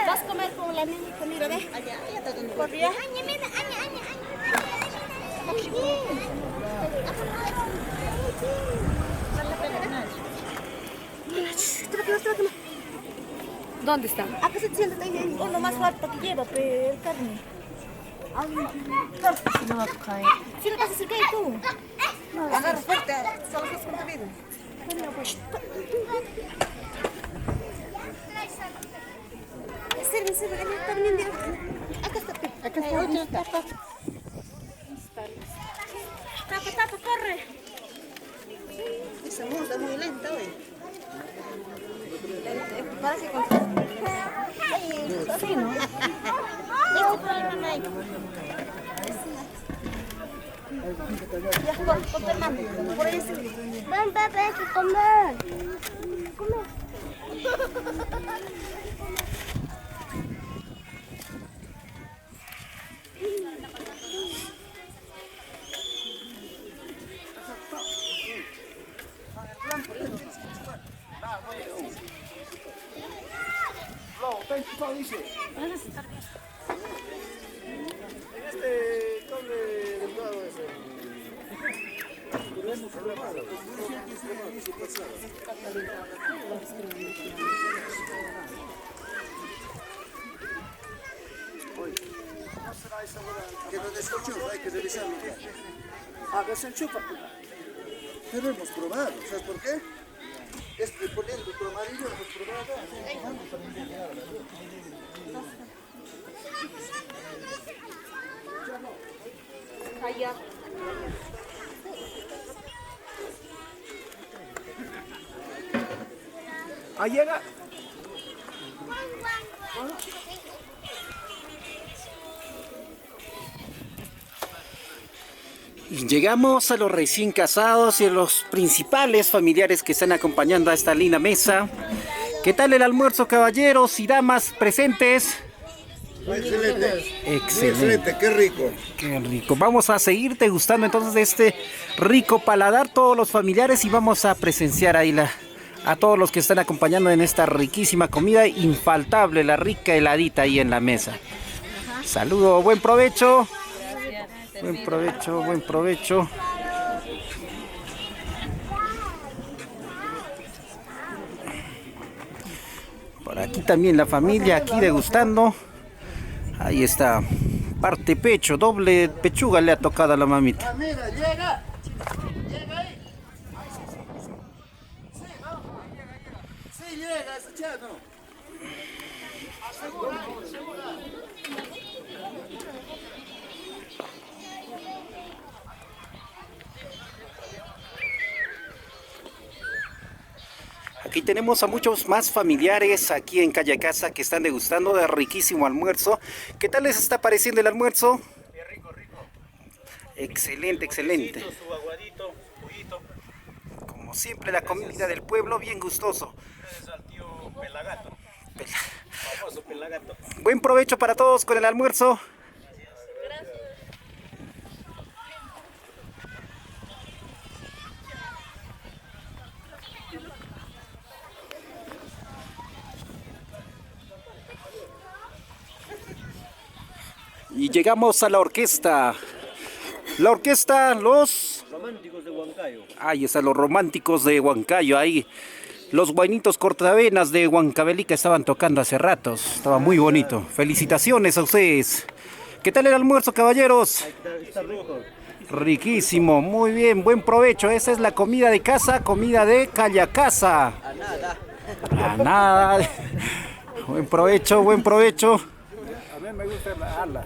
Vas a comer con la niña comida, ¿ves? Corría. ¿Dónde está? Acá se siente ahí. Uno más fuerte que lleva, pero el carne. No va a caer. Si no vas a hacer caer tú. Agarra fuerte, solo que es con tu vida. Sirve, está viniendo. Acá está. Acá está. Tapa, corre. Esa muda es muy lenta hoy. Parece con... Sí, ¿no? Este problema no hay. Ya, con tu hermano. Por ahí sí. Ven, bebé, que comer. Come. Que no desconchufa, hay que revisarlo. Hágase el chupa. Pero hemos probado, ¿sabes por qué? Es que poniendo tu amarillo hemos probado. Allá. Ahí llega. Y llegamos a los recién casados y a los principales familiares que están acompañando a esta linda mesa. ¿Qué tal el almuerzo, caballeros y damas presentes? Excelente. Excelente. Qué rico. Qué rico. Vamos a seguir degustando entonces de este rico paladar todos los familiares y vamos a presenciar ahí a todos los que están acompañando en esta riquísima comida infaltable, la rica heladita ahí en la mesa. Saludo, buen provecho. Buen provecho, buen provecho. Por aquí también la familia, aquí degustando. Ahí está, parte pecho, doble pechuga le ha tocado a la mamita. Mira, llega. Llega ahí. Sí, llega, escuchando. Aquí tenemos a muchos más familiares aquí en Calle Casa que están degustando de riquísimo almuerzo. ¿Qué tal les está pareciendo el almuerzo? Qué rico, rico. Excelente, excelente. Su aguadito, juguito. Como siempre la comida del pueblo bien gustoso. Es al tío Pelagato. Famoso pelagato. Buen provecho para todos con el almuerzo. Y llegamos a la orquesta. La orquesta, los... Románticos de Huancayo. Ahí están los románticos de Huancayo, ahí. Los guainitos cortavenas de Huancavelica estaban tocando hace ratos. Estaba muy bonito. Felicitaciones a ustedes. ¿Qué tal el almuerzo, caballeros? Está rico. Riquísimo, muy bien, buen provecho. Esa es la comida de casa, comida de Callacasa. A nada. A nada. Buen provecho, buen provecho. A mí me gusta la ala.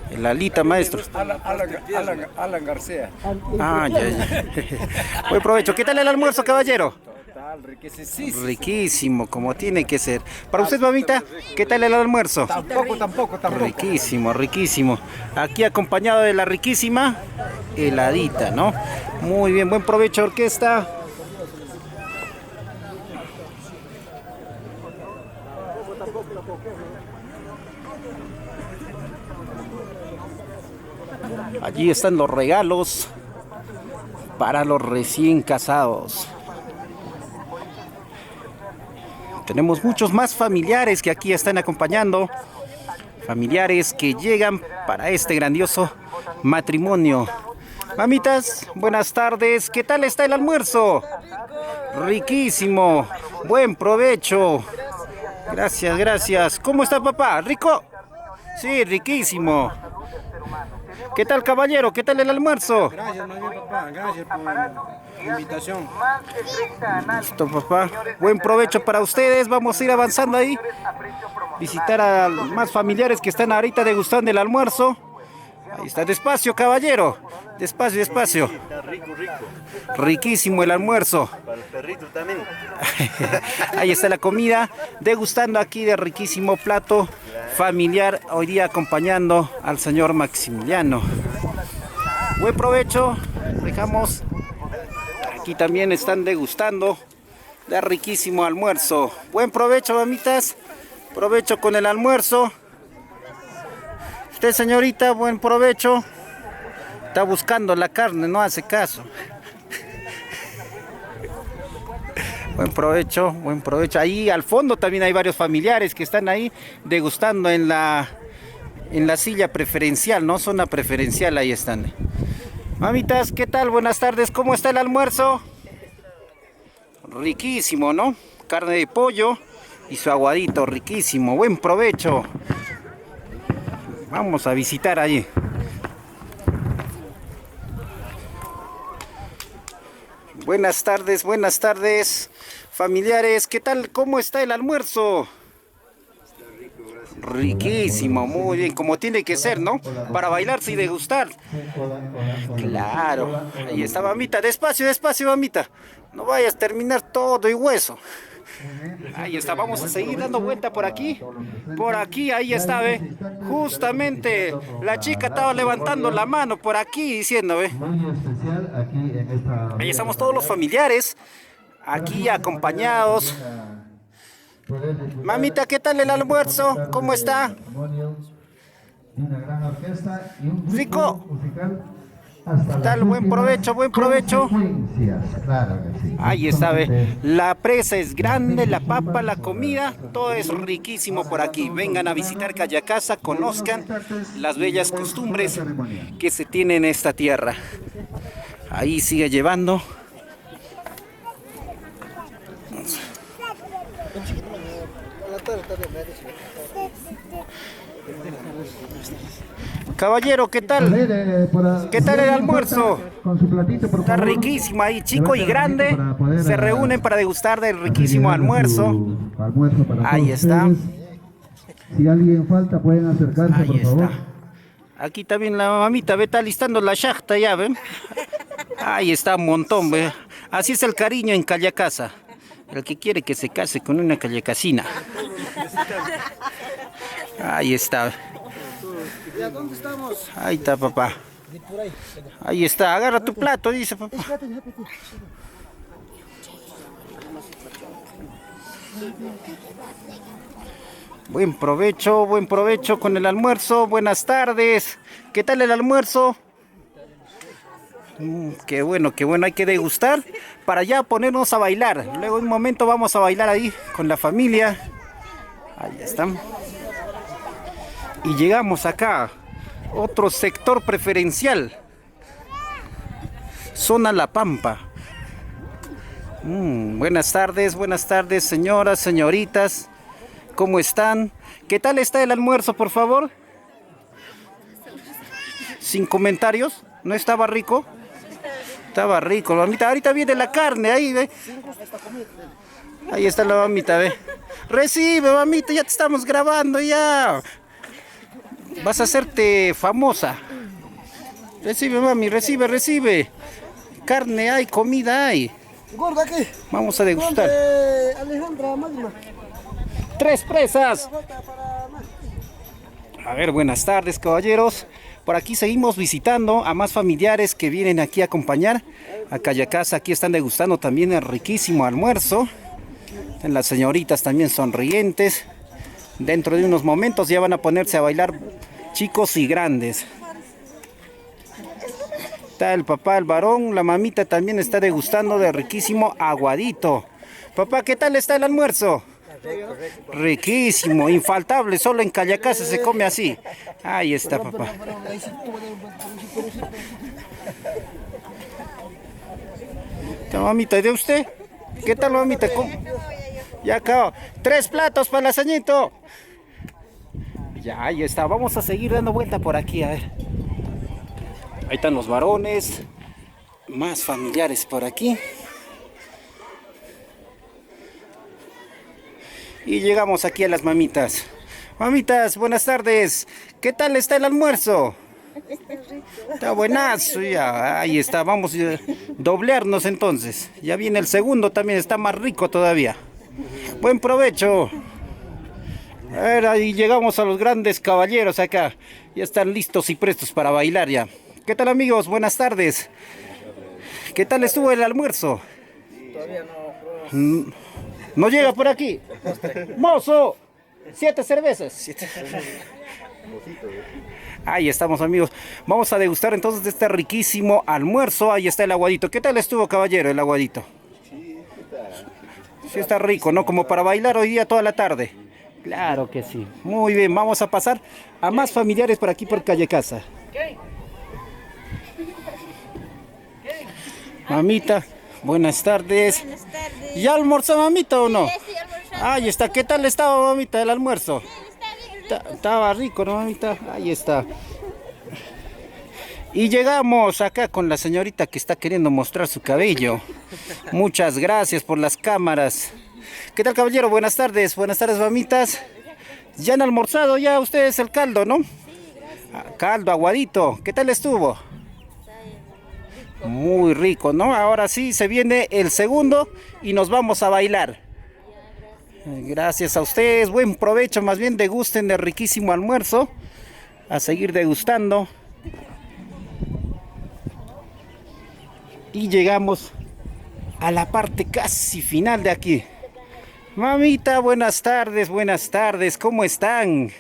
El alita, maestro. Alan García. Ah, ya. Buen provecho. ¿Qué tal el almuerzo, caballero? Total, riquísimo. Riquísimo, como tiene que ser. Para usted, mamita, ¿qué tal el almuerzo? Tampoco. Riquísimo, riquísimo. Aquí acompañado de la riquísima heladita, ¿no? Muy bien, buen provecho, orquesta. Allí están los regalos para los recién casados. Tenemos muchos más familiares que aquí están acompañando. Familiares que llegan para este grandioso matrimonio. Mamitas, buenas tardes. ¿Qué tal está el almuerzo? Riquísimo. Buen provecho. Gracias, gracias. ¿Cómo está, papá? ¿Rico? Sí, riquísimo. ¿Qué tal, caballero? ¿Qué tal el almuerzo? Gracias, más bien, papá. Gracias por la invitación. Listo, papá. Buen provecho para ustedes. Vamos a ir avanzando ahí. Visitar a más familiares que están ahorita degustando el almuerzo. Ahí está, despacio, caballero. Despacio, despacio. Está rico. Riquísimo el almuerzo. Para el perrito también. Ahí está la comida. Degustando aquí de riquísimo plato familiar. Hoy día acompañando al señor Maximiliano. Buen provecho. Dejamos. Aquí también están degustando de riquísimo almuerzo. Buen provecho, mamitas. Provecho con el almuerzo. Usted, señorita, buen provecho. Está buscando la carne, no hace caso. Buen provecho, buen provecho. Ahí al fondo también hay varios familiares que están ahí degustando en la silla preferencial, ¿no? Zona preferencial, ahí están. Mamitas, ¿qué tal? Buenas tardes, ¿cómo está el almuerzo? Riquísimo, ¿no? Carne de pollo y su aguadito, riquísimo, buen provecho. Vamos a visitar allí. Buenas tardes, familiares, ¿qué tal? ¿Cómo está el almuerzo? Riquísimo, muy bien, como tiene que ser, ¿no? Para bailarse y degustar. Claro, ahí está, mamita, despacio, despacio, mamita. No vayas a terminar todo y hueso. Ahí está, vamos a seguir dando vuelta por aquí. Por aquí, ahí está, ¿ve? Justamente la chica estaba levantando la mano por aquí diciendo, ¿ve? Ahí estamos todos los familiares, aquí acompañados. Mamita, ¿qué tal el almuerzo? ¿Cómo está? Rico. ¿Qué tal? Buen provecho, buen provecho. Ahí está, ve. La presa es grande, la papa, la comida, todo es riquísimo por aquí. Vengan a visitar Callacasa, conozcan las bellas costumbres que se tienen en esta tierra. Ahí sigue llevando. Caballero, ¿qué tal? ¿Qué tal el almuerzo? Está riquísimo ahí, chico y grande. Se reúnen para degustar del riquísimo almuerzo. Ahí está. Si alguien falta, pueden acercarse, Ahí por favor. está. Aquí también la mamita, ve, está listando la shachta ya, ¿ven? Ahí está un montón, ve. Así es el cariño en Callacasa. El que quiere que se case con una callacasina. Ahí está. ¿Dónde estamos? Ahí está, papá. Ahí está, agarra tu plato, dice papá. Buen provecho con el almuerzo. Buenas tardes. ¿Qué tal el almuerzo? Qué bueno, hay que degustar para ya ponernos a bailar. Luego en un momento vamos a bailar ahí con la familia. Ahí están. Y llegamos acá, otro sector preferencial. Zona La Pampa. Buenas tardes, señoras, señoritas. ¿Cómo están? ¿Qué tal está el almuerzo, por favor? Sin comentarios. ¿No estaba rico? Estaba rico, mamita. Ahorita viene la carne, ahí, ve. Ahí está la mamita, ve. Recibe, mamita, ya te estamos grabando, ya. Vas a hacerte famosa. Recibe, mami, recibe. Carne hay, comida hay. Gorda, ¿qué? Vamos a degustar. Alejandra Magma. 3 presas. A ver, buenas tardes, caballeros. Por aquí seguimos visitando a más familiares que vienen aquí a acompañar a Cayacasa. Aquí están degustando también el riquísimo almuerzo. Las señoritas también sonrientes. Dentro de unos momentos ya van a ponerse a bailar chicos y grandes. Está el papá, el varón, la mamita también está degustando de riquísimo aguadito. Papá, ¿qué tal está el almuerzo? Riquísimo, infaltable, solo en Cayacasa se come así. Ahí está, papá. ¿Qué, mamita, de usted? ¿Qué tal, mamita? ¿Cómo? Ya acabó. 3 platos para el lasañito. Ya, ahí está. Vamos a seguir dando vuelta por aquí, a ver. Ahí están los varones. Más familiares por aquí. Y llegamos aquí a las mamitas. Mamitas, buenas tardes. ¿Qué tal está el almuerzo? Está buenazo ya. Ahí está, vamos a doblearnos entonces. Ya viene el segundo, también está más rico todavía. Buen provecho. A ver, ahí llegamos a los grandes caballeros acá. Ya están listos y prestos para bailar ya. ¿Qué tal, amigos? Buenas tardes. ¿Qué tal estuvo el almuerzo? Todavía no. ¿No llega por aquí? ¡Mozo! 7 cervezas. 7. Ahí estamos, amigos. Vamos a degustar entonces de este riquísimo almuerzo. Ahí está el aguadito. ¿Qué tal estuvo, caballero, el aguadito? Sí está rico, ¿no? Como para bailar hoy día toda la tarde. Claro que sí. Muy bien, vamos a pasar a más familiares por aquí por Cayacasa. Mamita, buenas tardes. Buenas tardes. ¿Ya almorzó, mamita, o no? Sí, almorzamos. Ahí está. ¿Qué tal estaba, mamita, el almuerzo? Está bien rico. Estaba rico, ¿no, mamita? Ahí está. Y llegamos acá con la señorita que está queriendo mostrar su cabello. Muchas gracias por las cámaras. ¿Qué tal, caballero? Buenas tardes, mamitas. ¿Ya han almorzado ya ustedes el caldo, no? Sí, gracias. Caldo, aguadito. ¿Qué tal estuvo? Muy rico, ¿no? Ahora sí, se viene el segundo y nos vamos a bailar. Gracias a ustedes, buen provecho, más bien degusten del riquísimo almuerzo. A seguir degustando. Y llegamos a la parte casi final de aquí. Mamita, buenas tardes, ¿cómo están?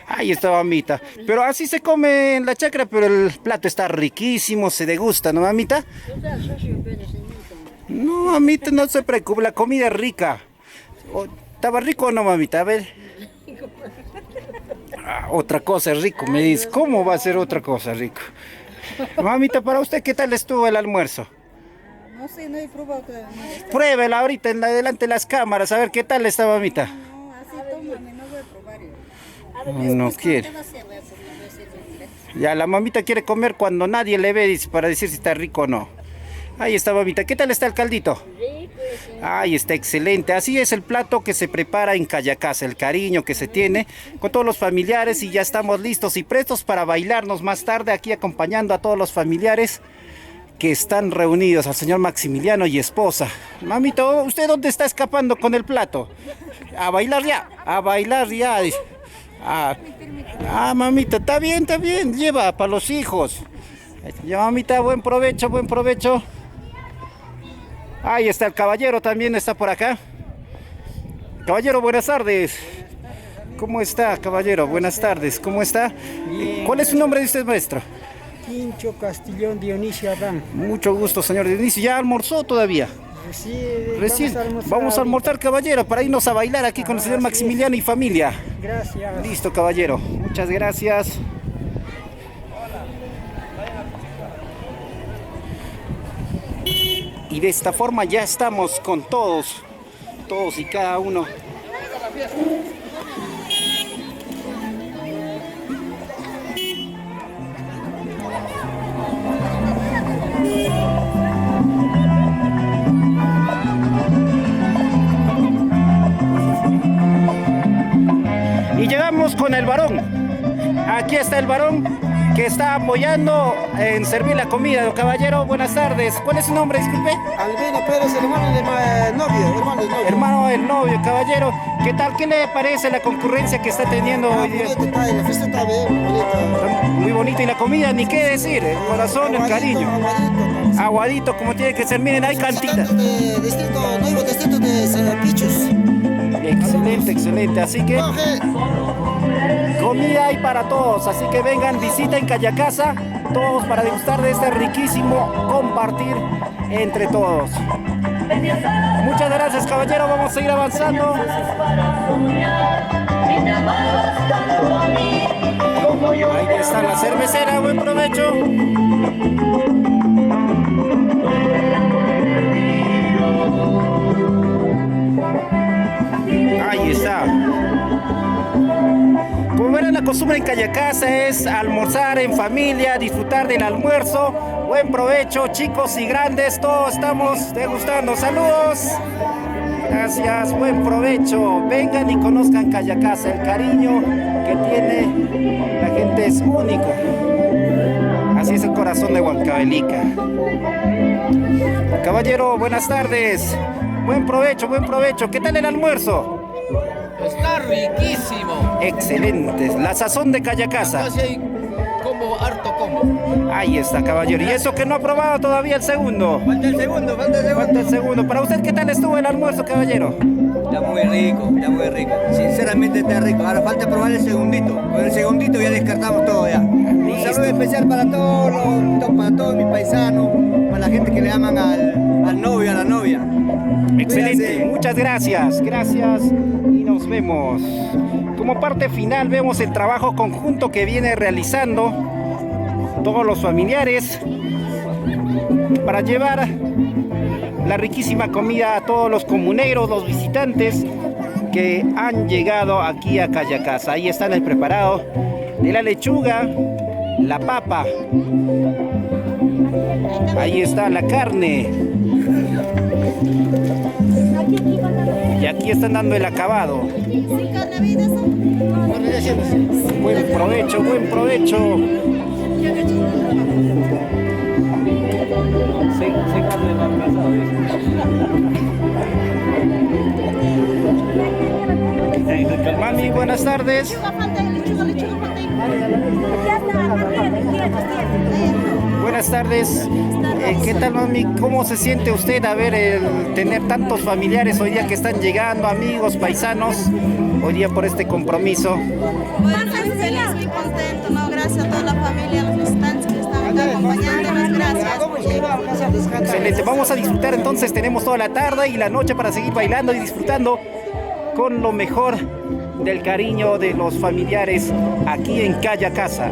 Ahí está, mamita. Pero así se come en la chacra, pero el plato está riquísimo, se degusta, ¿no, mamita? No, mamita, no se preocupe, la comida es rica. ¿Estaba rico o no, mamita? A ver. Otra cosa es rico, me dice. ¿Cómo va a ser otra cosa rico? Mamita, para usted, ¿qué tal estuvo el almuerzo? No sé, no he probado todavía. Pruébela ahorita delante de las cámaras, a ver qué tal está, mamita. No, así tómame, no voy a probar yo. No quiere. Ya, la mamita quiere comer cuando nadie le ve, dice, para decir si está rico o no. Ahí está, mamita. ¿Qué tal está el caldito? Ahí está, excelente. Así es el plato que se prepara en Cayacasa, el cariño que se tiene con todos los familiares, y ya estamos listos y prestos para bailarnos más tarde aquí acompañando a todos los familiares que están reunidos, al señor Maximiliano y esposa. Mamita, ¿usted dónde está escapando con el plato? A bailar ya, a bailar ya. Mamita, está bien, lleva para los hijos. Ya, mamita, buen provecho, buen provecho. Ahí está el caballero, también está por acá. Caballero, buenas tardes. ¿Cómo está, caballero? Buenas tardes. ¿Cómo está? ¿Cuál es su nombre de usted, maestro? Quincho Castillón Dionisio Adán. Mucho gusto, señor Dionisio. ¿Ya almorzó todavía? Recién. Vamos a almorzar, caballero, para irnos a bailar aquí con el señor Maximiliano y familia. Gracias. Listo, caballero. Muchas gracias. Y de esta forma ya estamos con todos y cada uno. Y llegamos con el varón. Aquí está el varón que está apoyando en servir la comida. Don caballero, buenas tardes. ¿Cuál es su nombre, disculpe? Albino Pérez, hermano del novio. Hermano del novio, caballero. ¿Qué tal? ¿Qué le parece la concurrencia que está teniendo hoy día? La fiesta está bien, bonita. Muy bonito. Y la comida, ni qué decir. El corazón, el cariño. Aguadito, como tiene que ser. Miren, hay cantinas. Nuevo distrito de Pichos. Excelente, excelente. Así que comida hay para todos. Así que vengan, visiten Callacasa, todos para degustar de este riquísimo compartir entre todos. Muchas gracias, caballero. Vamos a seguir avanzando. Ahí está la cervecera. Buen provecho. Ahí está. Como verán, la costumbre en Callacasa es almorzar en familia, disfrutar del almuerzo. Buen provecho, chicos y grandes, todos estamos degustando. Saludos. Gracias, buen provecho. Vengan y conozcan Callacasa, el cariño que tiene la gente es único. Así es el corazón de Huancavelica. Caballero, buenas tardes. Buen provecho, buen provecho. ¿Qué tal el almuerzo? Está riquísimo. Excelente. La sazón de Callacasa. Casi hay como harto como. Ahí está, caballero. Y eso que no ha probado todavía el segundo. Falta el segundo. Falta el segundo. Para usted, ¿qué tal estuvo el almuerzo, caballero? Está muy rico, está muy rico. Sinceramente está rico. Ahora falta probar el segundito. Con el segundito ya descartamos todo ya. Un saludo especial para todos mis paisanos, para la gente que le aman al novio, a la novia. Excelente, Cuídense. muchas gracias. Gracias y nos vemos. Como parte final vemos el trabajo conjunto que viene realizando todos los familiares para llevar la riquísima comida a todos los comuneros, los visitantes que han llegado aquí a Callacasa. Ahí está el preparado de la lechuga, la papa, ahí está la carne, y aquí están dando el acabado. Buen provecho, buen provecho. Mami, buenas tardes. Buenas tardes. ¿Qué tal, mami? ¿Cómo se siente usted a ver tener tantos familiares hoy día que están llegando, amigos, paisanos, hoy día por este compromiso? Bueno, muy feliz, muy contento, ¿no? Gracias a toda la familia, a los visitantes que están acá acompañándonos, gracias por llegar. Excelente, vamos a disfrutar entonces, tenemos toda la tarde y la noche para seguir bailando y disfrutando con lo mejor del cariño de los familiares aquí en Callacasa.